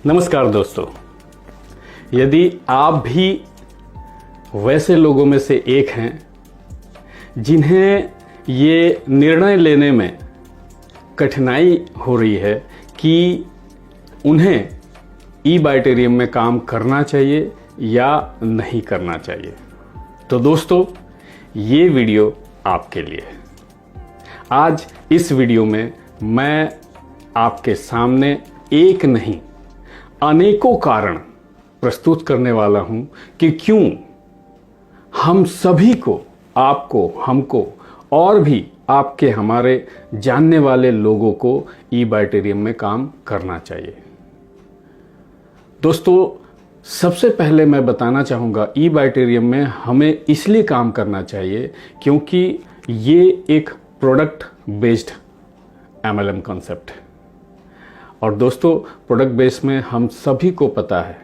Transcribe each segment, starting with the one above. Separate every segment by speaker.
Speaker 1: नमस्कार दोस्तों, यदि आप भी वैसे लोगों में से एक हैं जिन्हें ये निर्णय लेने में कठिनाई हो रही है कि उन्हें ई-बाइटेरियम में काम करना चाहिए या नहीं करना चाहिए, तो दोस्तों ये वीडियो आपके लिए है। आज इस वीडियो में मैं आपके सामने एक नहीं अनेकों कारण प्रस्तुत करने वाला हूं कि क्यों हम सभी को, आपको, हमको और भी आपके हमारे जानने वाले लोगों को ई-बाइटेरियम में काम करना चाहिए। दोस्तों सबसे पहले मैं बताना चाहूँगा ई-बाइटेरियम में हमें इसलिए काम करना चाहिए क्योंकि ये एक प्रोडक्ट बेस्ड MLM कॉन्सेप्ट है। और दोस्तों प्रोडक्ट बेस में हम सभी को पता है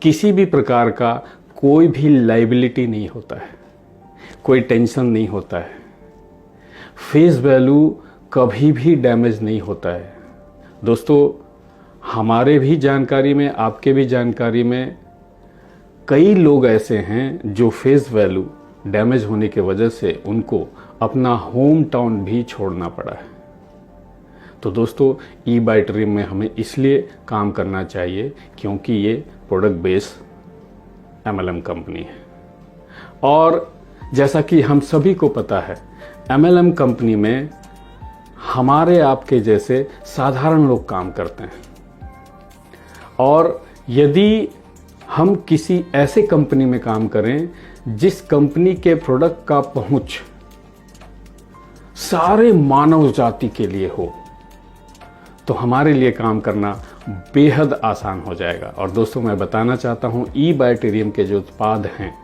Speaker 1: किसी भी प्रकार का कोई भी लायबिलिटी नहीं होता है, कोई टेंशन नहीं होता है, फेस वैल्यू कभी भी डैमेज नहीं होता है। दोस्तों हमारे भी जानकारी में, आपके भी जानकारी में कई लोग ऐसे हैं जो फेस वैल्यू डैमेज होने की वजह से उनको अपना होम टाउन भी छोड़ना पड़ा है। तो दोस्तों ई-बाइटेरियम में हमें इसलिए काम करना चाहिए क्योंकि ये प्रोडक्ट बेस MLM कंपनी है। और जैसा कि हम सभी को पता है MLM कंपनी में हमारे आपके जैसे साधारण लोग काम करते हैं। और यदि हम किसी ऐसे कंपनी में काम करें जिस कंपनी के प्रोडक्ट का पहुंच सारे मानव जाति के लिए हो, तो हमारे लिए काम करना बेहद आसान हो जाएगा। और दोस्तों मैं बताना चाहता हूं ई-बाइटेरियम के जो उत्पाद हैं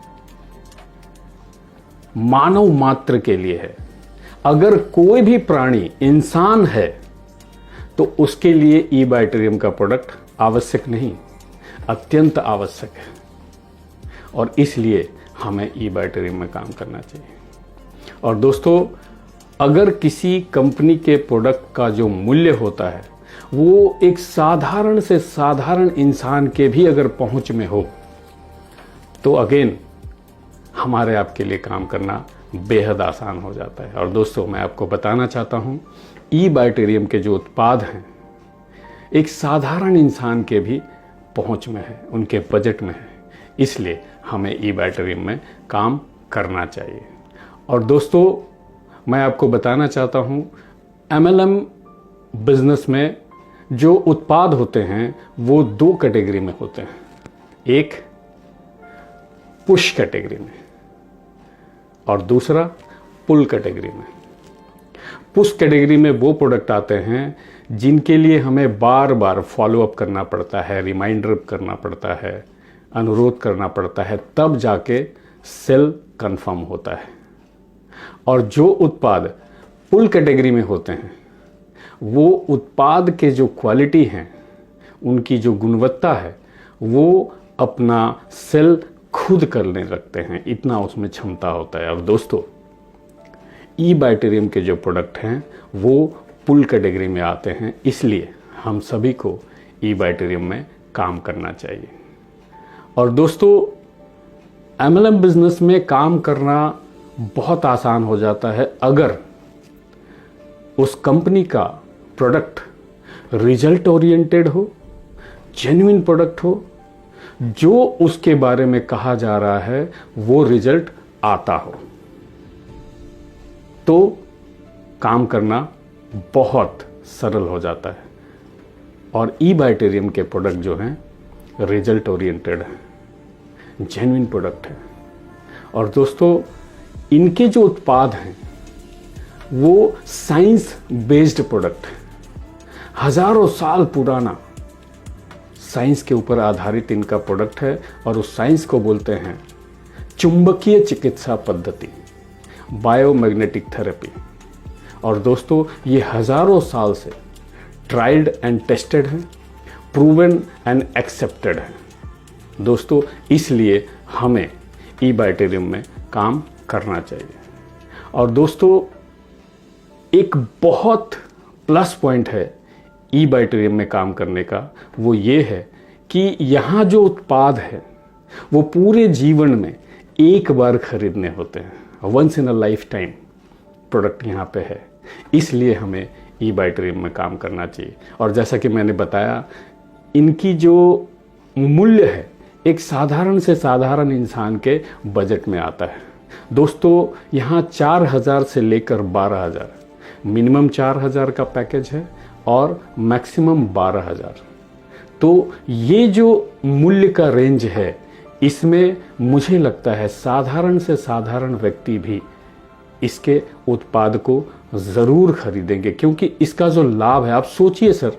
Speaker 1: मानव मात्र के लिए है। अगर कोई भी प्राणी इंसान है तो उसके लिए ई-बाइटेरियम का प्रोडक्ट आवश्यक नहीं, अत्यंत आवश्यक है। और इसलिए हमें ई-बाइटेरियम में काम करना चाहिए। और दोस्तों अगर किसी कंपनी के प्रोडक्ट का जो मूल्य होता है वो एक साधारण से साधारण इंसान के भी अगर पहुंच में हो, तो अगेन हमारे आपके लिए काम करना बेहद आसान हो जाता है। और दोस्तों मैं आपको बताना चाहता हूं ई-बाइटेरियम के जो उत्पाद हैं एक साधारण इंसान के भी पहुंच में है, उनके बजट में है, इसलिए हमें ई-बाइटेरियम में काम करना चाहिए। और दोस्तों मैं आपको बताना चाहता हूं MLM बिजनेस में जो उत्पाद होते हैं वो दो कैटेगरी में होते हैं। एक पुश कैटेगरी में और दूसरा पुल कैटेगरी में। पुश कैटेगरी में वो प्रोडक्ट आते हैं जिनके लिए हमें बार बार फॉलोअप करना पड़ता है, रिमाइंडर करना पड़ता है, अनुरोध करना पड़ता है, तब जाके सेल कंफर्म होता है। और जो उत्पाद पुल कैटेगरी में होते हैं वो उत्पाद के जो क्वालिटी हैं, उनकी जो गुणवत्ता है, वो अपना सेल खुद करने लगते हैं, इतना उसमें क्षमता होता है। और दोस्तों ई-बाइटेरियम के जो प्रोडक्ट हैं वो पुल कैटेगरी में आते हैं, इसलिए हम सभी को ई-बाइटेरियम में काम करना चाहिए। और दोस्तों MLM बिजनेस में काम करना बहुत आसान हो जाता है अगर उस कंपनी का प्रोडक्ट रिजल्ट ओरिएंटेड हो, जेन्युइन प्रोडक्ट हो, जो उसके बारे में कहा जा रहा है वो रिजल्ट आता हो, तो काम करना बहुत सरल हो जाता है। और ई-बाइटेरियम के प्रोडक्ट जो हैं रिजल्ट ओरिएंटेड है, जेन्युइन प्रोडक्ट है। और दोस्तों इनके जो उत्पाद हैं वो साइंस बेस्ड प्रोडक्ट है, हजारों साल पुराना साइंस के ऊपर आधारित इनका प्रोडक्ट है। और उस साइंस को बोलते हैं चुंबकीय चिकित्सा पद्धति, बायोमैग्नेटिक थेरेपी। और दोस्तों ये हजारों साल से ट्राइल्ड एंड टेस्टेड है, प्रूवन एंड एक्सेप्टेड है। दोस्तों इसलिए हमें ई-बाइटेरियम में काम करना चाहिए। और दोस्तों एक बहुत प्लस पॉइंट है ई-बाइटेरियम में काम करने का, वो ये है कि यहाँ जो उत्पाद है वो पूरे जीवन में एक बार खरीदने होते हैं, once in a lifetime product यहाँ पे है। इसलिए हमें ई बाय ड्रीम में काम करना चाहिए। और जैसा कि मैंने बताया, इनकी जो मूल्य है एक साधारण से साधारण इंसान के बजट में आता है। दोस्तों, यहाँ 4,000 से लेकर 12,000, मिनिमम 4,000 का पैकेज है और मैक्सिमम 12,000। तो ये जो मूल्य का रेंज है, इसमें मुझे लगता है साधारण से साधारण व्यक्ति भी इसके उत्पाद को ज़रूर खरीदेंगे, क्योंकि इसका जो लाभ है, आप सोचिए सर,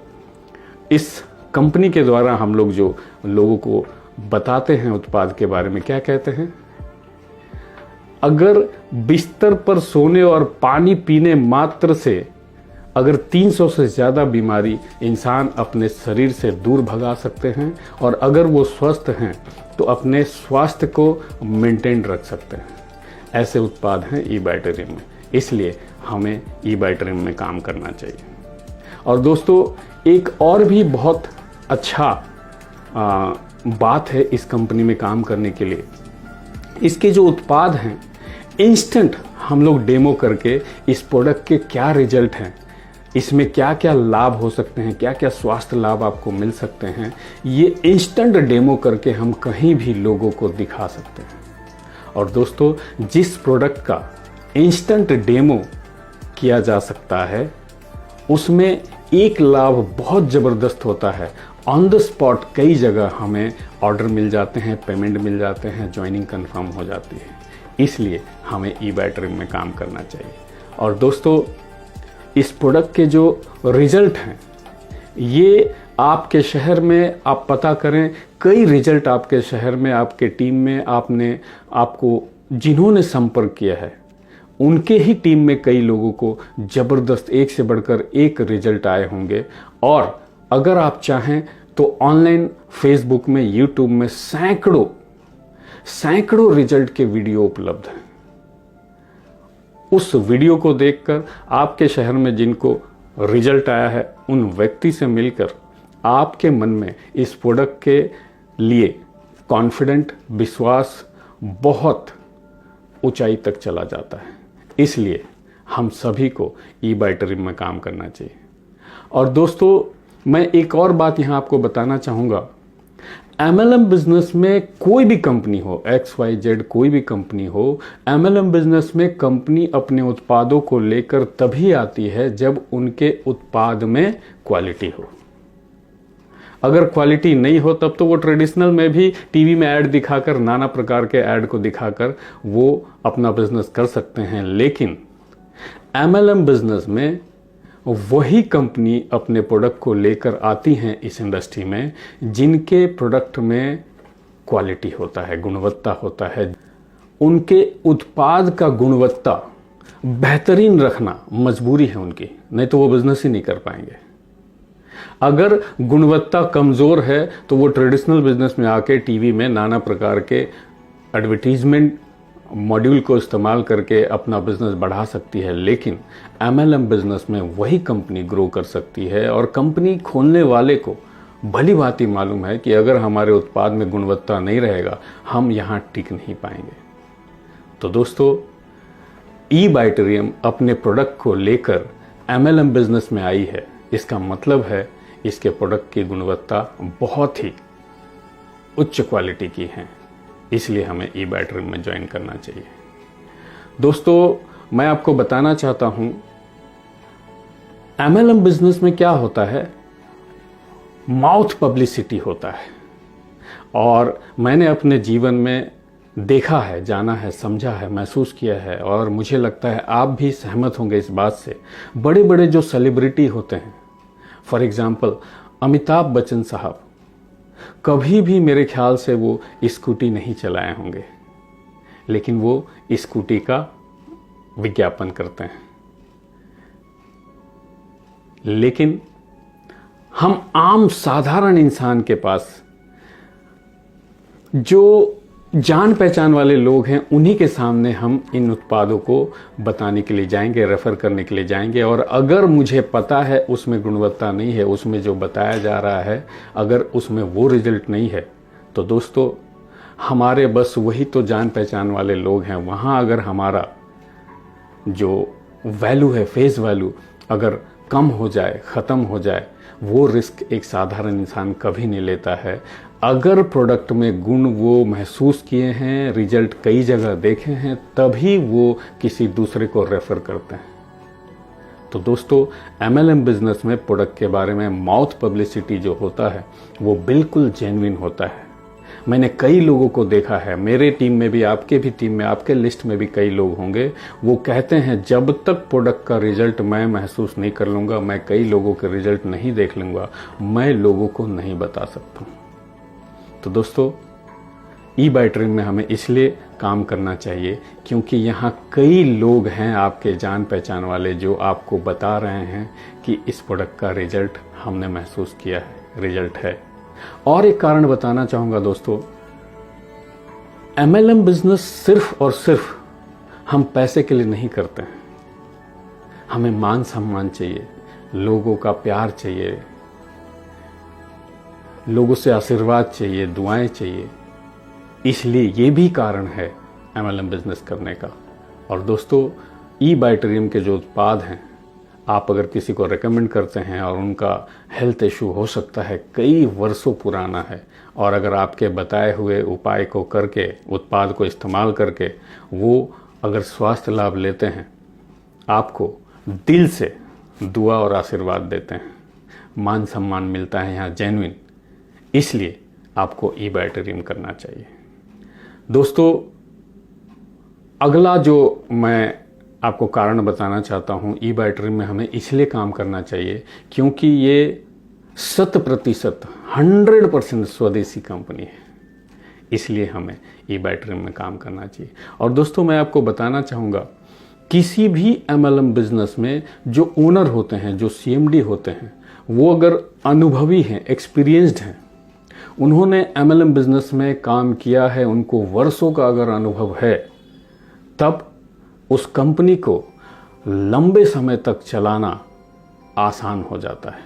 Speaker 1: इस कंपनी के द्वारा हम लोग जो लोगों को बताते हैं उत्पाद के बारे में, क्या कहते हैं, अगर बिस्तर पर सोने और पानी पीने मात्र से अगर 300 से ज़्यादा बीमारी इंसान अपने शरीर से दूर भगा सकते हैं, और अगर वो स्वस्थ हैं तो अपने स्वास्थ्य को मेंटेन रख सकते हैं। ऐसे उत्पाद हैं ई बाय ड्रीम में, इसलिए हमें ई बाय ड्रीम में काम करना चाहिए। और दोस्तों, एक और भी बहुत अच्छा बात है इस कंपनी में काम करने के लिए, इसके जो उत्पाद हैं इंस्टेंट हम लोग डेमो करके इस प्रोडक्ट के क्या रिजल्ट हैं, इसमें क्या क्या लाभ हो सकते हैं, क्या क्या स्वास्थ्य लाभ आपको मिल सकते हैं, ये इंस्टेंट डेमो करके हम कहीं भी लोगों को दिखा सकते हैं। और दोस्तों, जिस प्रोडक्ट का इंस्टेंट डेमो किया जा सकता है उसमें एक लाभ बहुत ज़बरदस्त होता है। ऑन द स्पॉट कई जगह हमें ऑर्डर मिल जाते हैं, पेमेंट मिल जाते हैं, ज्वाइनिंग कंफर्म हो जाती है। इसलिए हमें ई बाय ड्रीम में काम करना चाहिए। और दोस्तों, इस प्रोडक्ट के जो रिजल्ट हैं, ये आपके शहर में आप पता करें, कई रिजल्ट आपके शहर में, आपके टीम में आपको जिन्होंने संपर्क किया है उनके ही टीम में कई लोगों को ज़बरदस्त एक से बढ़कर एक रिजल्ट आए होंगे। और अगर आप चाहें तो ऑनलाइन फेसबुक में, यूट्यूब में सैकड़ों रिजल्ट के वीडियो उपलब्ध हैं। उस वीडियो को देखकर आपके शहर में जिनको रिजल्ट आया है उन व्यक्ति से मिलकर आपके मन में इस प्रोडक्ट के लिए कॉन्फिडेंट, विश्वास बहुत ऊंचाई तक चला जाता है। इसलिए हम सभी को ई बाय ड्रीम में काम करना चाहिए। और दोस्तों, मैं एक और बात यहाँ आपको बताना चाहूँगा, MLM बिजनेस में कोई भी कंपनी हो, XYZ कोई भी कंपनी हो, MLM बिजनेस में कंपनी अपने उत्पादों को लेकर तभी आती है जब उनके उत्पाद में क्वालिटी हो। अगर क्वालिटी नहीं हो तब तो वो ट्रेडिशनल में भी टीवी में ऐड दिखाकर, नाना प्रकार के ऐड को दिखाकर वो अपना बिजनेस कर सकते हैं। लेकिन MLM बिजनेस में वही कंपनी अपने प्रोडक्ट को लेकर आती हैं इस इंडस्ट्री में जिनके प्रोडक्ट में क्वालिटी होता है, गुणवत्ता होता है। उनके उत्पाद का गुणवत्ता बेहतरीन रखना मजबूरी है उनकी, नहीं तो वो बिजनेस ही नहीं कर पाएंगे। अगर गुणवत्ता कमज़ोर है तो वो ट्रेडिशनल बिजनेस में आके टीवी में नाना प्रकार के एडवर्टीजमेंट मॉड्यूल को इस्तेमाल करके अपना बिजनेस बढ़ा सकती है। लेकिन MLM बिजनेस में वही कंपनी ग्रो कर सकती है। और कंपनी खोलने वाले को भली भांति मालूम है कि अगर हमारे उत्पाद में गुणवत्ता नहीं रहेगा हम यहाँ टिक नहीं पाएंगे। तो दोस्तों, ई बाय ड्रीम अपने प्रोडक्ट को लेकर MLM बिजनेस में आई है, इसका मतलब है इसके प्रोडक्ट की गुणवत्ता बहुत ही उच्च क्वालिटी की है। इसलिए हमें ई बाय ड्रीम में ज्वाइन करना चाहिए। दोस्तों, मैं आपको बताना चाहता हूं, MLM बिजनेस में क्या होता है, माउथ पब्लिसिटी होता है। और मैंने अपने जीवन में देखा है, जाना है, समझा है, महसूस किया है, और मुझे लगता है आप भी सहमत होंगे इस बात से। बड़े बड़े जो सेलिब्रिटी होते हैं, फॉर एग्जाम्पल अमिताभ बच्चन साहब, कभी भी मेरे ख्याल से वो स्कूटी नहीं चलाए होंगे, लेकिन वो स्कूटी का विज्ञापन करते हैं। लेकिन हम आम साधारण इंसान के पास जो जान पहचान वाले लोग हैं, उन्हीं के सामने हम इन उत्पादों को बताने के लिए जाएंगे, रेफर करने के लिए जाएंगे। और अगर मुझे पता है उसमें गुणवत्ता नहीं है, उसमें जो बताया जा रहा है अगर उसमें वो रिजल्ट नहीं है, तो दोस्तों हमारे बस वही तो जान पहचान वाले लोग हैं। वहाँ अगर हमारा जो वैल्यू है, फेस वैल्यू अगर कम हो जाए, ख़त्म हो जाए, वो रिस्क एक साधारण इंसान कभी नहीं लेता है। अगर प्रोडक्ट में गुण वो महसूस किए हैं, रिजल्ट कई जगह देखे हैं, तभी वो किसी दूसरे को रेफर करते हैं। तो दोस्तों MLM बिजनेस में प्रोडक्ट के बारे में माउथ पब्लिसिटी जो होता है वो बिल्कुल जेन्युइन होता है। मैंने कई लोगों को देखा है, मेरे टीम में भी, आपके भी टीम में, आपके लिस्ट में भी कई लोग होंगे, वो कहते हैं जब तक प्रोडक्ट का रिजल्ट मैं महसूस नहीं कर लूँगा, मैं कई लोगों के रिजल्ट नहीं देख लूँगा, मैं लोगों को नहीं बता सकता। तो दोस्तों ई-बाइटरिंग में हमें इसलिए काम करना चाहिए क्योंकि यहाँ कई लोग हैं आपके जान पहचान वाले जो आपको बता रहे हैं कि इस प्रोडक्ट का रिजल्ट हमने महसूस किया है, रिजल्ट है। और एक कारण बताना चाहूँगा दोस्तों, MLM बिजनेस सिर्फ और सिर्फ हम पैसे के लिए नहीं करते हैं। हमें मान सम्मान चाहिए, लोगों का प्यार चाहिए, लोगों से आशीर्वाद चाहिए, दुआएं चाहिए। इसलिए ये भी कारण है MLM बिजनेस करने का। और दोस्तों ई-बाइटरियम के जो उत्पाद हैं, आप अगर किसी को रेकमेंड करते हैं और उनका हेल्थ इशू हो सकता है कई वर्षों पुराना है, और अगर आपके बताए हुए उपाय को करके, उत्पाद को इस्तेमाल करके वो अगर स्वास्थ्य लाभ लेते हैं, आपको दिल से दुआ और आशीर्वाद देते हैं, मान सम्मान मिलता है यहाँ जेन्युइन, इसलिए आपको ई-बाइटरियम करना चाहिए। दोस्तों अगला जो मैं आपको कारण बताना चाहता हूँ, ई-बाइटरियम में हमें इसलिए काम करना चाहिए क्योंकि ये 100% स्वदेशी कंपनी है, इसलिए हमें ई-बाइटरियम में काम करना चाहिए। और दोस्तों मैं आपको बताना चाहूँगा, किसी भी MLM बिजनेस में जो ओनर होते हैं, जो CMD होते हैं, वो अगर अनुभवी हैं, एक्सपीरियंस्ड हैं, उन्होंने MLM बिजनेस में काम किया है, उनको वर्षों का अगर अनुभव है, तब उस कंपनी को लंबे समय तक चलाना आसान हो जाता है।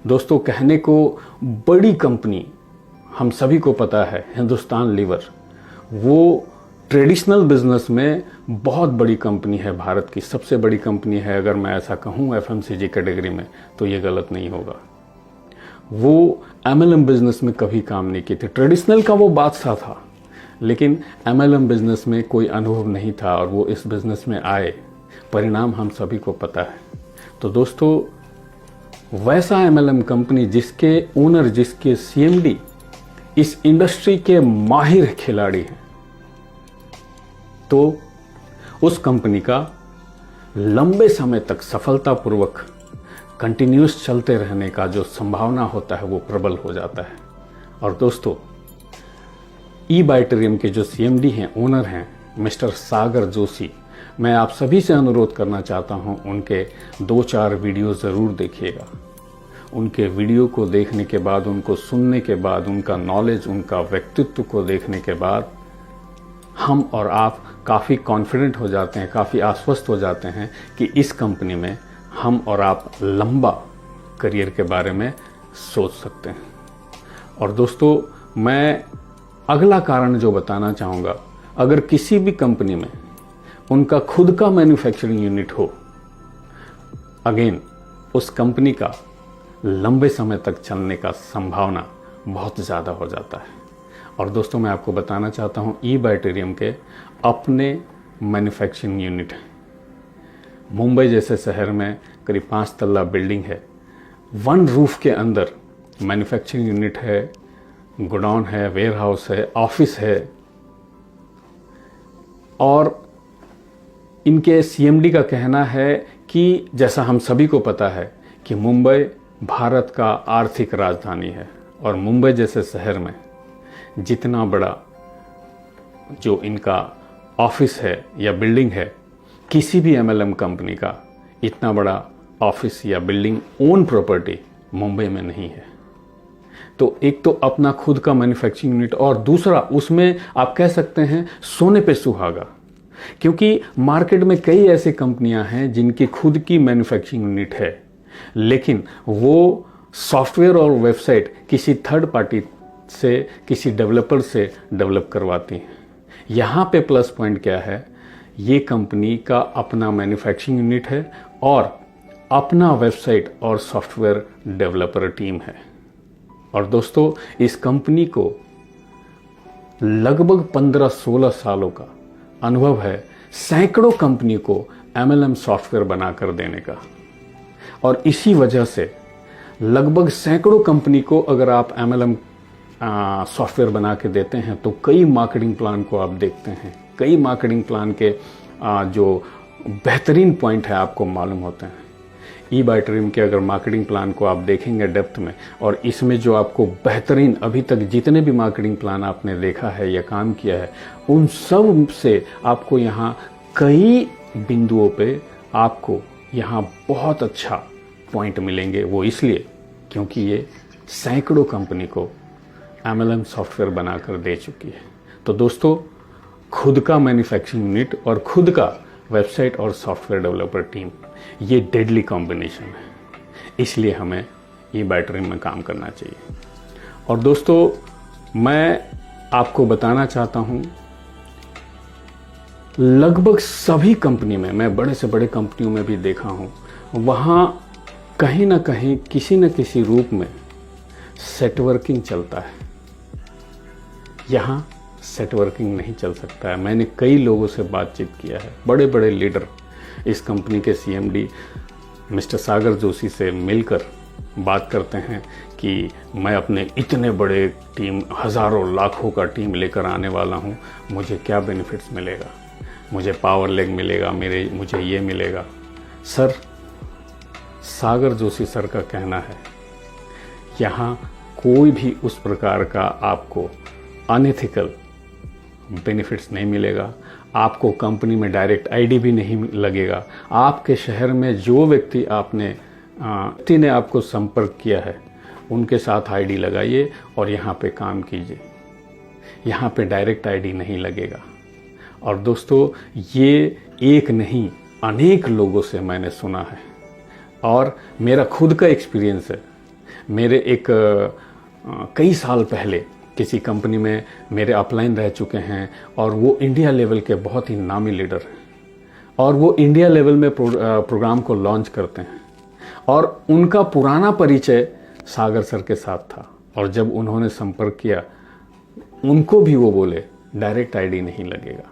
Speaker 1: दोस्तों कहने को बड़ी कंपनी, हम सभी को पता है हिंदुस्तान लीवर, वो ट्रेडिशनल बिजनेस में बहुत बड़ी कंपनी है, भारत की सबसे बड़ी कंपनी है। अगर मैं ऐसा कहूँ FMCG कैटेगरी में तो ये गलत नहीं होगा। वो MLM बिजनेस में कभी काम नहीं किए थे। ट्रेडिशनल का वो बादशाह था, लेकिन MLM बिजनेस में कोई अनुभव नहीं था और वो इस बिजनेस में आए, परिणाम हम सभी को पता है। तो दोस्तों वैसा MLM कंपनी जिसके ओनर, जिसके CMD इस इंडस्ट्री के माहिर खिलाड़ी हैं, तो उस कंपनी का लंबे समय तक सफलतापूर्वक कंटिन्यूस चलते रहने का जो संभावना होता है वो प्रबल हो जाता है। और दोस्तों ई-बाइटरियम के जो CMD हैं, ओनर हैं, मिस्टर सागर जोशी, मैं आप सभी से अनुरोध करना चाहता हूं, उनके 2-4 वीडियो ज़रूर देखिएगा। उनके वीडियो को देखने के बाद, उनको सुनने के बाद, उनका नॉलेज, उनका व्यक्तित्व को देखने के बाद हम और आप काफ़ी कॉन्फिडेंट हो जाते हैं, काफ़ी आश्वस्त हो जाते हैं कि इस कंपनी में हम और आप लंबा करियर के बारे में सोच सकते हैं। और दोस्तों मैं अगला कारण जो बताना चाहूँगा, अगर किसी भी कंपनी में उनका खुद का मैन्युफैक्चरिंग यूनिट हो, अगेन उस कंपनी का लंबे समय तक चलने का संभावना बहुत ज़्यादा हो जाता है। और दोस्तों मैं आपको बताना चाहता हूँ, ई-बाइटरियम के अपने मैन्युफैक्चरिंग यूनिट है। मुंबई जैसे शहर में करीब 5 तल्ला बिल्डिंग है, 1 रूफ के अंदर मैन्युफैक्चरिंग यूनिट है, गोडाउन है, वेयर हाउस है, ऑफिस है। और इनके CMD का कहना है कि जैसा हम सभी को पता है कि मुंबई भारत का आर्थिक राजधानी है, और मुंबई जैसे शहर में जितना बड़ा जो इनका ऑफिस है या बिल्डिंग है, किसी भी MLM कंपनी का इतना बड़ा ऑफिस या बिल्डिंग ओन प्रॉपर्टी मुंबई में नहीं है। तो एक तो अपना खुद का मैन्युफैक्चरिंग यूनिट, और दूसरा उसमें आप कह सकते हैं सोने पे सुहागा, क्योंकि मार्केट में कई ऐसी कंपनियां हैं जिनकी खुद की मैन्युफैक्चरिंग यूनिट है, लेकिन वो सॉफ्टवेयर और वेबसाइट किसी थर्ड पार्टी से, किसी डेवलपर से डेवलप करवाती हैं। यहाँ पे प्लस पॉइंट क्या है, ये कंपनी का अपना मैन्युफैक्चरिंग यूनिट है और अपना वेबसाइट और सॉफ्टवेयर डेवलपर टीम है। और दोस्तों, इस कंपनी को लगभग 15-16 सालों का अनुभव है सैकड़ों कंपनी को MLM सॉफ्टवेयर बनाकर देने का, और इसी वजह से लगभग सैकड़ों कंपनी को अगर आप MLM सॉफ्टवेयर बना के देते हैं तो कई मार्केटिंग प्लान को आप देखते हैं, कई मार्केटिंग प्लान के जो बेहतरीन पॉइंट है आपको मालूम होते हैं। eByTream के अगर मार्केटिंग प्लान को आप देखेंगे डेप्थ में, और इसमें जो आपको बेहतरीन अभी तक जितने भी मार्केटिंग प्लान आपने देखा है या काम किया है, उन सब से आपको यहाँ कई बिंदुओं पे आपको यहाँ बहुत अच्छा पॉइंट मिलेंगे। वो इसलिए क्योंकि ये सैकड़ों कंपनी को MLM सॉफ्टवेयर बनाकर दे चुकी है। तो दोस्तों, खुद का मैन्युफैक्चरिंग यूनिट और खुद का वेबसाइट और सॉफ्टवेयर डेवलपर टीम, ये डेडली कॉम्बिनेशन है, इसलिए हमें eByTream में काम करना चाहिए। और दोस्तों, मैं आपको बताना चाहता हूँ, लगभग सभी कंपनी में, मैं बड़े से बड़े कंपनियों में भी देखा हूँ, वहाँ कहीं ना कहीं किसी न किसी रूप में सेटवर्किंग चलता है। यहाँ सेटवर्किंग नहीं चल सकता है। मैंने कई लोगों से बातचीत किया है, बड़े बड़े लीडर इस कंपनी के CMD मिस्टर सागर जोशी से मिलकर बात करते हैं कि मैं अपने इतने बड़े टीम, हज़ारों लाखों का टीम लेकर आने वाला हूँ, मुझे क्या बेनिफिट्स मिलेगा, मुझे पावर लेग मिलेगा, मुझे ये मिलेगा। सर, सागर जोशी सर का कहना है, यहाँ कोई भी उस प्रकार का आपको अनएथिकल बेनिफिट्स नहीं मिलेगा। आपको कंपनी में डायरेक्ट आईडी भी नहीं लगेगा। आपके शहर में जो व्यक्ति ने आपको संपर्क किया है, उनके साथ आईडी लगाइए और यहाँ पे काम कीजिए। यहाँ पे डायरेक्ट आईडी नहीं लगेगा। और दोस्तों, ये एक नहीं अनेक लोगों से मैंने सुना है, और मेरा खुद का एक्सपीरियंस है। मेरे एक कई साल पहले किसी कंपनी में मेरे अपलाइन रह चुके हैं, और वो इंडिया लेवल के बहुत ही नामी लीडर हैं, और वो इंडिया लेवल में प्रोग्राम को लॉन्च करते हैं। और उनका पुराना परिचय सागर सर के साथ था, और जब उन्होंने संपर्क किया, उनको भी वो बोले डायरेक्ट आईडी नहीं लगेगा।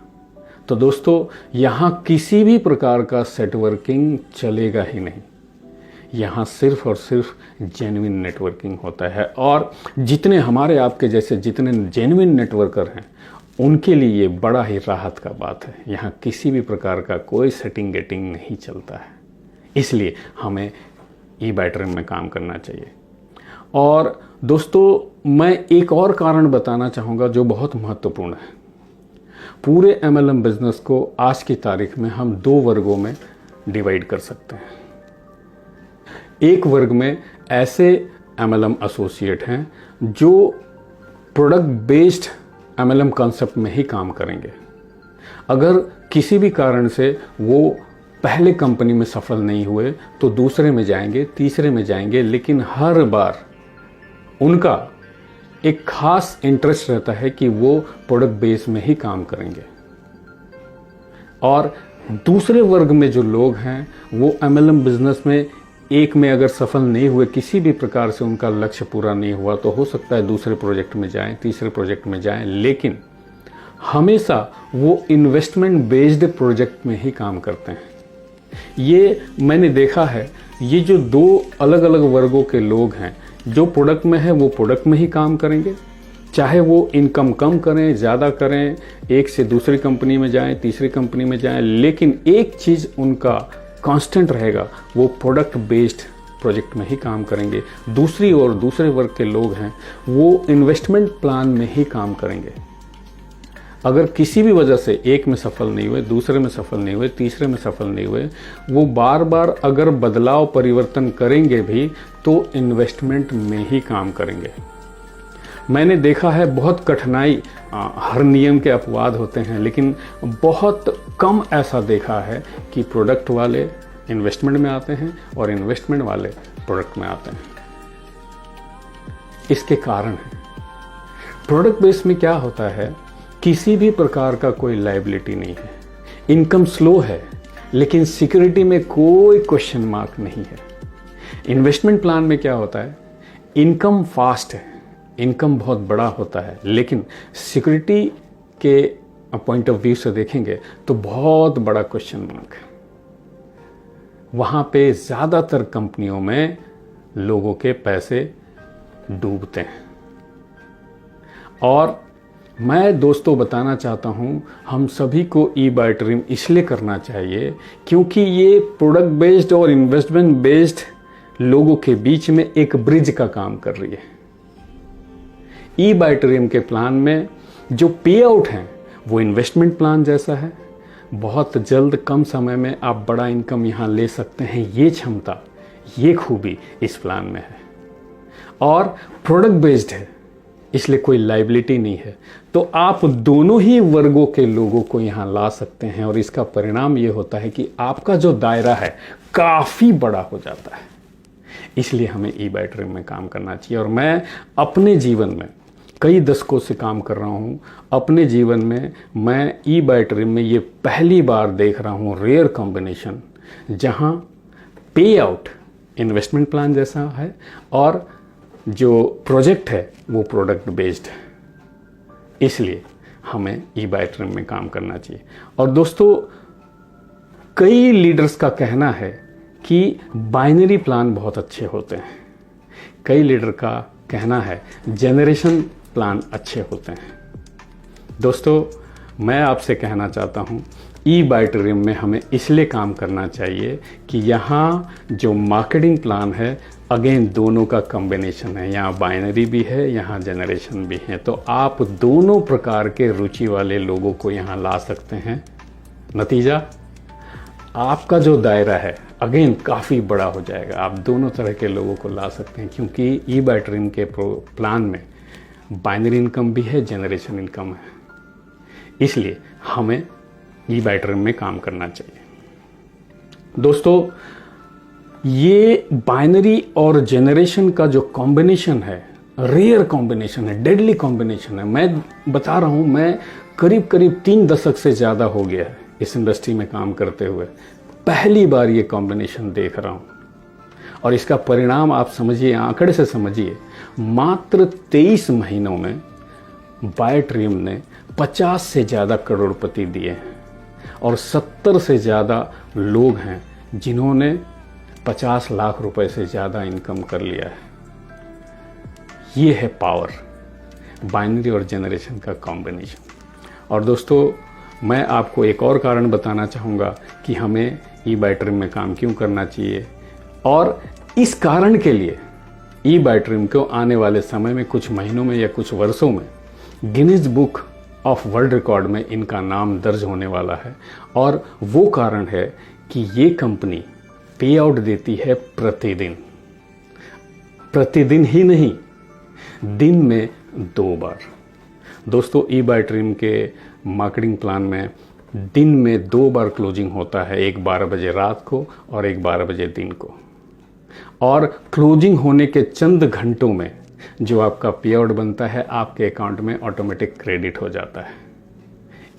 Speaker 1: तो दोस्तों, यहाँ किसी भी प्रकार का सेटवर्किंग चलेगा ही नहीं। यहाँ सिर्फ और सिर्फ जेन्युइन नेटवर्किंग होता है, और जितने हमारे आपके जैसे जितने जेन्युइन नेटवर्कर हैं, उनके लिए ये बड़ा ही राहत का बात है। यहाँ किसी भी प्रकार का कोई सेटिंग गेटिंग नहीं चलता है, इसलिए हमें eByTream में काम करना चाहिए। और दोस्तों, मैं एक और कारण बताना चाहूँगा जो बहुत महत्वपूर्ण है। पूरे MLM बिजनेस को आज की तारीख में हम 2 वर्गों में डिवाइड कर सकते हैं। एक वर्ग में ऐसे MLM एसोसिएट हैं जो प्रोडक्ट बेस्ड MLM कॉन्सेप्ट में ही काम करेंगे। अगर किसी भी कारण से वो पहले कंपनी में सफल नहीं हुए तो दूसरे में जाएंगे, तीसरे में जाएंगे, लेकिन हर बार उनका एक खास इंटरेस्ट रहता है कि वो प्रोडक्ट बेस में ही काम करेंगे। और दूसरे वर्ग में जो लोग हैं वो MLM बिजनेस में एक में अगर सफल नहीं हुए, किसी भी प्रकार से उनका लक्ष्य पूरा नहीं हुआ, तो हो सकता है दूसरे प्रोजेक्ट में जाएं, तीसरे प्रोजेक्ट में जाएं, लेकिन हमेशा वो इन्वेस्टमेंट बेस्ड प्रोजेक्ट में ही काम करते हैं। ये मैंने देखा है। ये जो 2 अलग अलग वर्गों के लोग हैं, जो प्रोडक्ट में है वो प्रोडक्ट में ही काम करेंगे, चाहे वो इनकम कम करें, ज़्यादा करें, एक से दूसरी कंपनी में जाएं, तीसरी कंपनी में जाएं, लेकिन एक चीज़ उनका कांस्टेंट रहेगा, वो प्रोडक्ट बेस्ड प्रोजेक्ट में ही काम करेंगे। दूसरी ओर दूसरे वर्ग के लोग हैं, वो इन्वेस्टमेंट प्लान में ही काम करेंगे। अगर किसी भी वजह से एक में सफल नहीं हुए, दूसरे में सफल नहीं हुए, तीसरे में सफल नहीं हुए, वो बार बार अगर बदलाव परिवर्तन करेंगे भी तो इन्वेस्टमेंट में ही काम करेंगे। मैंने देखा है बहुत कठिनाई, हर नियम के अपवाद होते हैं, लेकिन बहुत कम ऐसा देखा है कि प्रोडक्ट वाले इन्वेस्टमेंट में आते हैं और इन्वेस्टमेंट वाले प्रोडक्ट में आते हैं। इसके कारण है, प्रोडक्ट बेस में क्या होता है, किसी भी प्रकार का कोई लायबिलिटी नहीं है, इनकम स्लो है, लेकिन सिक्योरिटी में कोई क्वेश्चन मार्क नहीं है। इन्वेस्टमेंट प्लान में क्या होता है, इनकम फास्ट है, इनकम बहुत बड़ा होता है, लेकिन सिक्योरिटी के पॉइंट ऑफ व्यू से देखेंगे तो बहुत बड़ा क्वेश्चन मार्क है। वहाँ पे ज़्यादातर कंपनियों में लोगों के पैसे डूबते हैं। और मैं दोस्तों बताना चाहता हूँ, हम सभी को ई-बाय-ड्रीम इसलिए करना चाहिए क्योंकि ये प्रोडक्ट बेस्ड और इन्वेस्टमेंट बेस्ड लोगों के बीच में एक ब्रिज का काम कर रही है। ई-बाय-ड्रीम के प्लान में जो पे आउट है वो इन्वेस्टमेंट प्लान जैसा है, बहुत जल्द कम समय में आप बड़ा इनकम यहाँ ले सकते हैं, ये क्षमता, ये खूबी इस प्लान में है। और प्रोडक्ट बेस्ड है, इसलिए कोई लायबिलिटी नहीं है, तो आप दोनों ही वर्गों के लोगों को यहाँ ला सकते हैं और इसका परिणाम ये होता है कि आपका जो दायरा है काफ़ी बड़ा हो जाता है। इसलिए हमें ई-बाय-ड्रीम में काम करना चाहिए। और मैं अपने जीवन में कई दशकों से काम कर रहा हूँ, अपने जीवन में मैं ई-बाय-ड्रीम में ये पहली बार देख रहा हूँ रेयर कॉम्बिनेशन, जहाँ पे आउट इन्वेस्टमेंट प्लान जैसा है और जो प्रोजेक्ट है वो प्रोडक्ट बेस्ड है। इसलिए हमें ई-बाय-ड्रीम में काम करना चाहिए। और दोस्तों, कई लीडर्स का कहना है कि बाइनरी प्लान बहुत अच्छे होते हैं, कई लीडर का कहना है जनरेशन प्लान अच्छे होते हैं। दोस्तों, मैं आपसे कहना चाहता हूँ, ई-बाय-ड्रीम में हमें इसलिए काम करना चाहिए कि यहाँ जो मार्केटिंग प्लान है, अगेन दोनों का कॉम्बिनेशन है, यहाँ बाइनरी भी है, यहाँ जनरेशन भी है, तो आप दोनों प्रकार के रुचि वाले लोगों को यहाँ ला सकते हैं। नतीजा, आपका जो दायरा है अगेन काफ़ी बड़ा हो जाएगा, आप दोनों तरह के लोगों को ला सकते हैं, क्योंकि ई-बाय-ड्रीम के प्लान में बाइनरी इनकम भी है, जनरेशन इनकम है। इसलिए हमें ई-बाय-ड्रीम में काम करना चाहिए। दोस्तों, ये बाइनरी और जनरेशन का जो कॉम्बिनेशन है, रेयर कॉम्बिनेशन है, डेडली कॉम्बिनेशन है। मैं बता रहा हूँ, मैं करीब 3 दशक से ज़्यादा हो गया है इस इंडस्ट्री में काम करते हुए, पहली बार ये कॉम्बिनेशन देख रहा हूँ। और इसका परिणाम आप समझिए, आंकड़े से समझिए, मात्र 23 महीनों में बाय-ड्रीम ने 50 से ज़्यादा करोड़पति दिए हैं और 70 से ज़्यादा लोग हैं जिन्होंने 50 लाख रुपए से ज़्यादा इनकम कर लिया है। ये है पावर, बाइनरी और जनरेशन का कॉम्बिनेशन। और दोस्तों, मैं आपको एक और कारण बताना चाहूँगा कि हमें ई-बाय-ड्रीम में काम क्यों करना चाहिए। और इस कारण के लिए ई-बाय-ड्रीम को आने वाले समय में, कुछ महीनों में या कुछ वर्षों में, Guinness book of world record में इनका नाम दर्ज होने वाला है। और वो कारण है कि ये कंपनी पे आउट देती है प्रतिदिन, प्रतिदिन ही नहीं, दिन में 2 बार। दोस्तों, ई-बाय-ड्रीम के मार्केटिंग प्लान में दिन में 2 बार क्लोजिंग होता है, एक 12 बजे रात को और एक 12 बजे दिन को। और क्लोजिंग होने के चंद घंटों में जो आपका पे आउट बनता है, आपके अकाउंट में ऑटोमेटिक क्रेडिट हो जाता है।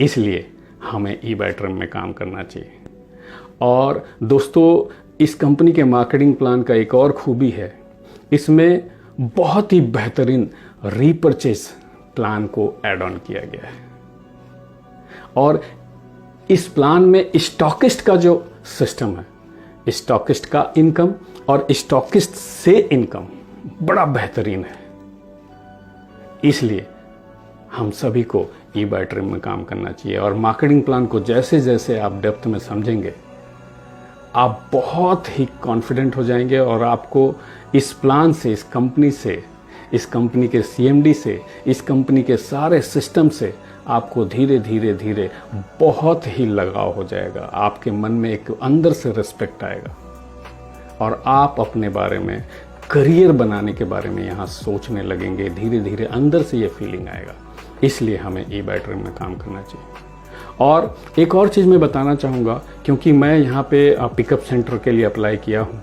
Speaker 1: इसलिए हमें ई-बाय-ड्रीम में काम करना चाहिए। और दोस्तों, इस कंपनी के मार्केटिंग प्लान का एक और खूबी है, इसमें बहुत ही बेहतरीन रीपर्चेस प्लान को ऐड ऑन किया गया है। और इस प्लान में स्टॉकिस्ट का जो सिस्टम है, स्टॉकिस्ट का इनकम और स्टॉकिस्ट से इनकम बड़ा बेहतरीन है। इसलिए हम सभी को ई-बाय-ड्रीम में काम करना चाहिए। और मार्केटिंग प्लान को जैसे जैसे आप डेप्थ में समझेंगे, आप बहुत ही कॉन्फिडेंट हो जाएंगे और आपको इस प्लान से, इस कंपनी से, इस कंपनी के सीएमडी से, इस कंपनी के सारे सिस्टम से आपको धीरे धीरे बहुत ही लगाव हो जाएगा। आपके मन में एक अंदर से रिस्पेक्ट आएगा और आप अपने बारे में करियर बनाने के बारे में यहाँ सोचने लगेंगे। धीरे धीरे अंदर से ये फीलिंग आएगा। इसलिए हमें ई बैटरी में काम करना चाहिए। और एक और चीज़ मैं बताना चाहूँगा, क्योंकि मैं यहाँ पे पिकअप सेंटर के लिए अप्लाई किया हूँ।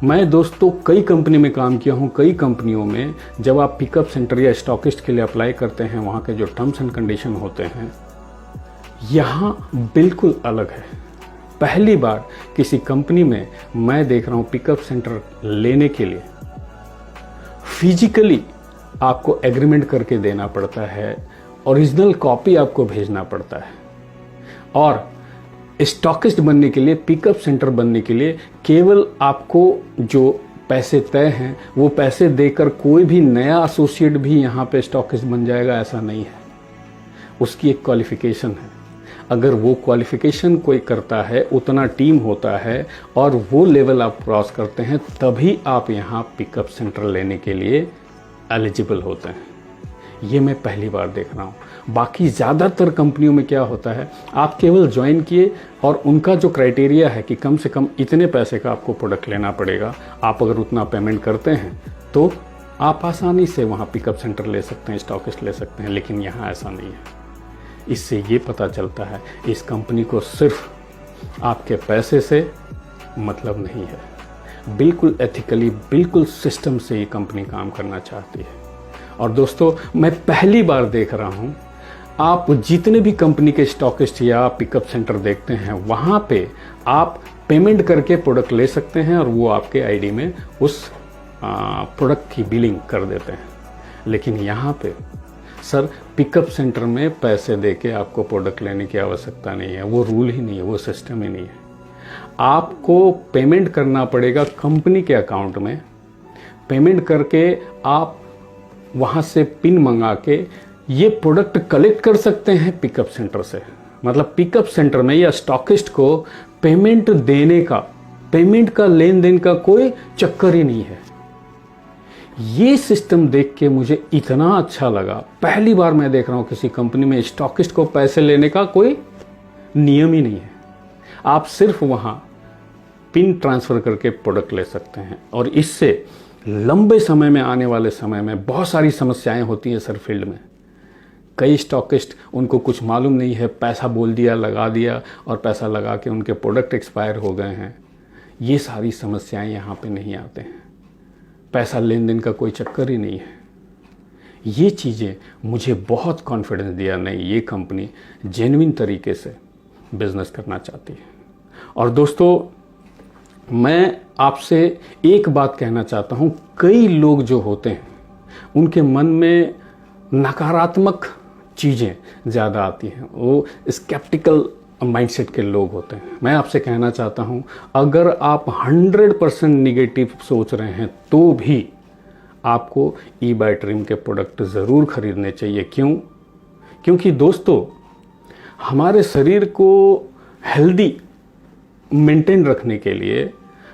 Speaker 1: मैं दोस्तों कई कंपनी में काम किया हूँ। कई कंपनियों में जब आप पिकअप सेंटर या स्टॉकिस्ट के लिए अप्लाई करते हैं, वहाँ के जो टर्म्स एंड कंडीशन होते हैं यहाँ बिल्कुल अलग है। पहली बार किसी कंपनी में मैं देख रहा हूँ पिकअप सेंटर लेने के लिए फिजिकली आपको एग्रीमेंट करके देना पड़ता है, ओरिजिनल कॉपी आपको भेजना पड़ता है। और स्टॉकिस्ट बनने के लिए, पिकअप सेंटर बनने के लिए केवल आपको जो पैसे तय हैं वो पैसे देकर कोई भी नया एसोसिएट भी यहाँ पे स्टॉकिस्ट बन जाएगा, ऐसा नहीं है। उसकी एक क्वालिफिकेशन है। अगर वो क्वालिफिकेशन कोई करता है, उतना टीम होता है और वो लेवल आप क्रॉस करते हैं, तभी आप यहाँ पिकअप सेंटर लेने के लिए एलिजिबल होते हैं। ये मैं पहली बार देख रहा हूँ। बाकी ज़्यादातर कंपनियों में क्या होता है, आप केवल ज्वाइन किए और उनका जो क्राइटेरिया है कि कम से कम इतने पैसे का आपको प्रोडक्ट लेना पड़ेगा, आप अगर उतना पेमेंट करते हैं तो आप आसानी से वहाँ पिकअप सेंटर ले सकते हैं, स्टॉकिस्ट ले सकते हैं। लेकिन यहाँ ऐसा नहीं है। इससे ये पता चलता है इस कंपनी को सिर्फ आपके पैसे से मतलब नहीं है। बिल्कुल एथिकली, बिल्कुल सिस्टम से ये कंपनी काम करना चाहती है। और दोस्तों मैं पहली बार देख रहा हूँ, आप जितने भी कंपनी के स्टॉकिस्ट या पिकअप सेंटर देखते हैं वहाँ पे आप पेमेंट करके प्रोडक्ट ले सकते हैं और वो आपके आईडी में उस प्रोडक्ट की बिलिंग कर देते हैं। लेकिन यहाँ पे सर पिकअप सेंटर में पैसे देके आपको प्रोडक्ट लेने की आवश्यकता नहीं है। वो रूल ही नहीं है, वो सिस्टम ही नहीं है। आपको पेमेंट करना पड़ेगा कंपनी के अकाउंट में। पेमेंट करके आप वहाँ से पिन मंगा के ये प्रोडक्ट कलेक्ट कर सकते हैं पिकअप सेंटर से। मतलब पिकअप सेंटर में या स्टॉकिस्ट को पेमेंट देने का, पेमेंट का लेन देन का कोई चक्कर ही नहीं है। ये सिस्टम देख के मुझे इतना अच्छा लगा। पहली बार मैं देख रहा हूँ किसी कंपनी में स्टॉकिस्ट को पैसे लेने का कोई नियम ही नहीं है। आप सिर्फ वहाँ पिन ट्रांसफ़र करके प्रोडक्ट ले सकते हैं। और इससे लंबे समय में, आने वाले समय में बहुत सारी समस्याएं होती हैं सर फील्ड में। कई स्टॉकिस्ट, उनको कुछ मालूम नहीं है, पैसा बोल दिया, लगा दिया और पैसा लगा के उनके प्रोडक्ट एक्सपायर हो गए हैं। ये सारी समस्याएं यहाँ पे नहीं आते हैं। पैसा लेन देन का कोई चक्कर ही नहीं है। ये चीज़ें मुझे बहुत कॉन्फिडेंस दिया, नहीं ये कंपनी जेन्युइन तरीके से बिजनेस करना चाहती है। और दोस्तों मैं आपसे एक बात कहना चाहता हूँ, कई लोग जो होते हैं उनके मन में नकारात्मक चीज़ें ज़्यादा आती हैं, वो स्केप्टिकल माइंडसेट के लोग होते हैं। मैं आपसे कहना चाहता हूं, अगर आप 100% निगेटिव सोच रहे हैं तो भी आपको ई बाय ट्रिम के प्रोडक्ट ज़रूर खरीदने चाहिए। क्यों? क्योंकि दोस्तों हमारे शरीर को हेल्दी मेंटेन रखने के लिए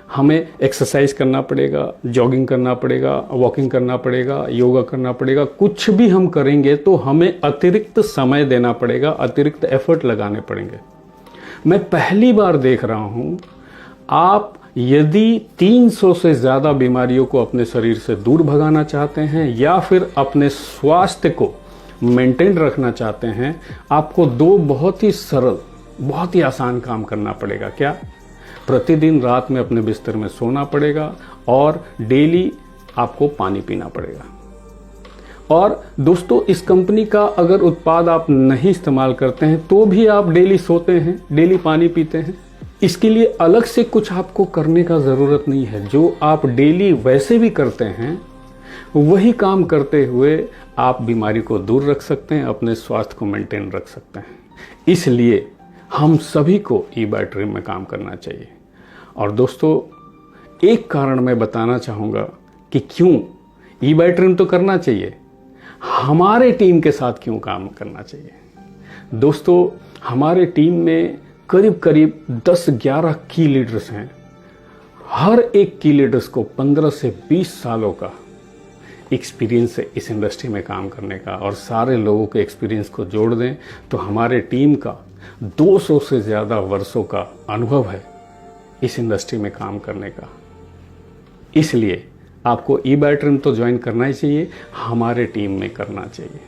Speaker 1: हमें एक्सरसाइज करना पड़ेगा, जॉगिंग करना पड़ेगा, वॉकिंग करना पड़ेगा, योगा करना पड़ेगा। कुछ भी हम करेंगे तो हमें अतिरिक्त समय देना पड़ेगा, अतिरिक्त एफर्ट लगाने पड़ेंगे। मैं पहली बार देख रहा हूं, आप यदि 300 से ज़्यादा बीमारियों को अपने शरीर से दूर भगाना चाहते हैं या फिर अपने स्वास्थ्य को मेंटेन रखना चाहते हैं, आपको दो बहुत ही सरल, बहुत ही आसान काम करना पड़ेगा। क्या? प्रतिदिन रात में अपने बिस्तर में सोना पड़ेगा और डेली आपको पानी पीना पड़ेगा। और दोस्तों इस कंपनी का अगर उत्पाद आप नहीं इस्तेमाल करते हैं तो भी आप डेली सोते हैं, डेली पानी पीते हैं, इसके लिए अलग से कुछ आपको करने का ज़रूरत नहीं है। जो आप डेली वैसे भी करते हैं वही काम करते हुए आप बीमारी को दूर रख सकते हैं, अपने स्वास्थ्य को मेंटेन रख सकते हैं। इसलिए हम सभी को ई बाय ट्रिम में काम करना चाहिए। और दोस्तों एक कारण मैं बताना चाहूँगा कि क्यों ई बाय ट्रिम तो करना चाहिए, हमारे टीम के साथ क्यों काम करना चाहिए। दोस्तों हमारे टीम में करीब करीब 10-11 की लीडर्स हैं। हर एक की लीडर्स को 15 से 20 सालों का एक्सपीरियंस है इस इंडस्ट्री में काम करने का। और सारे लोगों के एक्सपीरियंस को जोड़ दें तो हमारे टीम का 200 से ज़्यादा वर्षों का अनुभव है इस इंडस्ट्री में काम करने का। इसलिए आपको ई बैटरियम तो ज्वाइन करना ही चाहिए, हमारे टीम में करना चाहिए।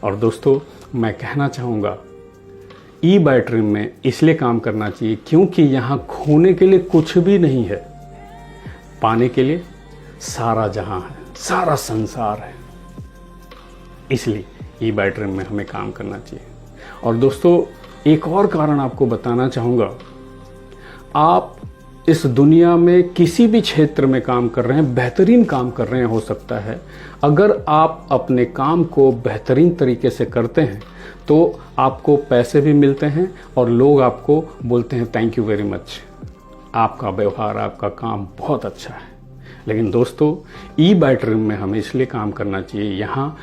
Speaker 1: और दोस्तों, मैं कहना चाहूँगा ई बैटरियम में इसलिए काम करना चाहिए क्योंकि यहाँ खोने के लिए कुछ भी नहीं है, पाने के लिए सारा जहां है, सारा संसार है। इसलिए ई बैटरियम में हमें काम करना चाहिए। और दोस्तों, एक और कारण आपको बताना चाहूँगा, आप इस दुनिया में किसी भी क्षेत्र में काम कर रहे हैं, बेहतरीन काम कर रहे हैं हो सकता है, अगर आप अपने काम को बेहतरीन तरीके से करते हैं तो आपको पैसे भी मिलते हैं और लोग आपको बोलते हैं थैंक यू वेरी मच, आपका व्यवहार, आपका काम बहुत अच्छा है। लेकिन दोस्तों, ई बैटरियम में हमें इसलिए काम करना चाहिए, यहाँ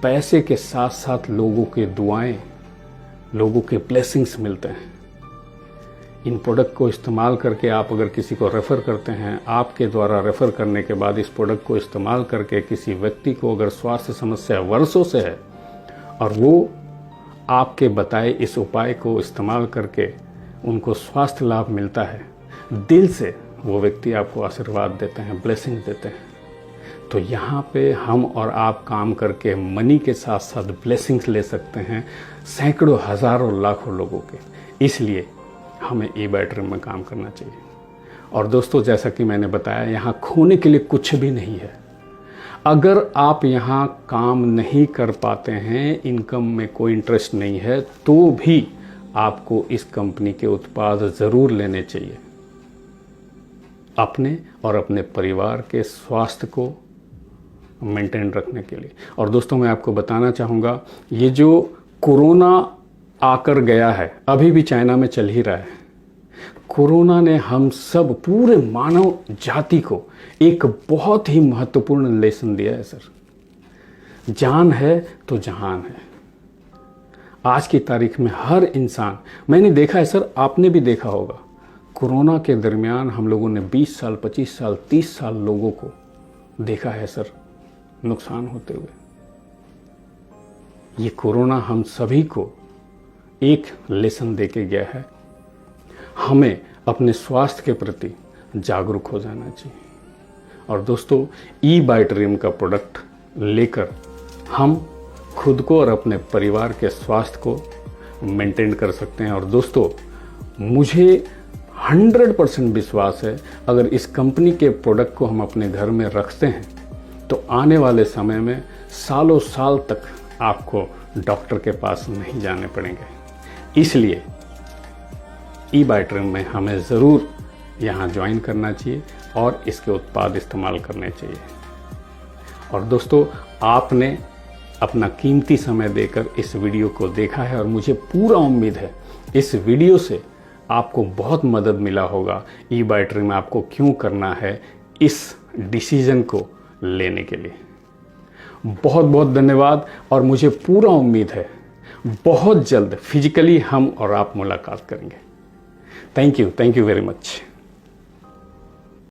Speaker 1: पैसे के साथ साथ लोगों के दुआएं, लोगों के ब्लेसिंग्स मिलते हैं। इन प्रोडक्ट को इस्तेमाल करके आप अगर किसी को रेफ़र करते हैं, आपके द्वारा रेफ़र करने के बाद इस प्रोडक्ट को इस्तेमाल करके किसी व्यक्ति को अगर स्वास्थ्य समस्या वर्षों से है और वो आपके बताए इस उपाय को इस्तेमाल करके उनको स्वास्थ्य लाभ मिलता है, दिल से वो व्यक्ति आपको आशीर्वाद देते हैं, ब्लेसिंग देते हैं, तो यहाँ पे हम और आप काम करके मनी के साथ साथ ब्लेसिंग्स ले सकते हैं सैकड़ों, हज़ारों, लाखों लोगों के। इसलिए हमें ई बैटरियम में काम करना चाहिए। और दोस्तों, जैसा कि मैंने बताया, यहाँ खोने के लिए कुछ भी नहीं है। अगर आप यहाँ काम नहीं कर पाते हैं, इनकम में कोई इंटरेस्ट नहीं है, तो भी आपको इस कंपनी के उत्पाद ज़रूर लेने चाहिए, अपने और अपने परिवार के स्वास्थ्य को मेंटेन रखने के लिए। और दोस्तों, मैं आपको बताना चाहूँगा, ये जो कोरोना आकर गया है, अभी भी चाइना में चल ही रहा है, कोरोना ने हम सब, पूरे मानव जाति को एक बहुत ही महत्वपूर्ण लेसन दिया है सर। जान है तो जहान है। आज की तारीख में हर इंसान, मैंने देखा है सर, आपने भी देखा होगा, कोरोना के दरमियान हम लोगों ने 20 साल, 25 साल, 30 साल लोगों को देखा है सर नुकसान होते हुए। ये कोरोना हम सभी को एक लेसन देके गया है, हमें अपने स्वास्थ्य के प्रति जागरूक हो जाना चाहिए। और दोस्तों, ई बैटरियम का प्रोडक्ट लेकर हम खुद को और अपने परिवार के स्वास्थ्य को मेंटेन कर सकते हैं। और दोस्तों, मुझे 100% विश्वास है, अगर इस कंपनी के प्रोडक्ट को हम अपने घर में रखते हैं तो आने वाले समय में सालों साल तक आपको डॉक्टर के पास नहीं जाने पड़ेंगे। इसलिए ई बैटरियम में हमें ज़रूर यहाँ ज्वाइन करना चाहिए और इसके उत्पाद इस्तेमाल करने चाहिए। और दोस्तों, आपने अपना कीमती समय देकर इस वीडियो को देखा है और मुझे पूरा उम्मीद है इस वीडियो से आपको बहुत मदद मिला होगा ई बैटरियम में आपको क्यों करना है, इस डिसीजन को लेने के लिए। बहुत बहुत धन्यवाद। और मुझे पूरा उम्मीद है बहुत जल्द फिजिकली हम और आप मुलाकात करेंगे। Thank you very much.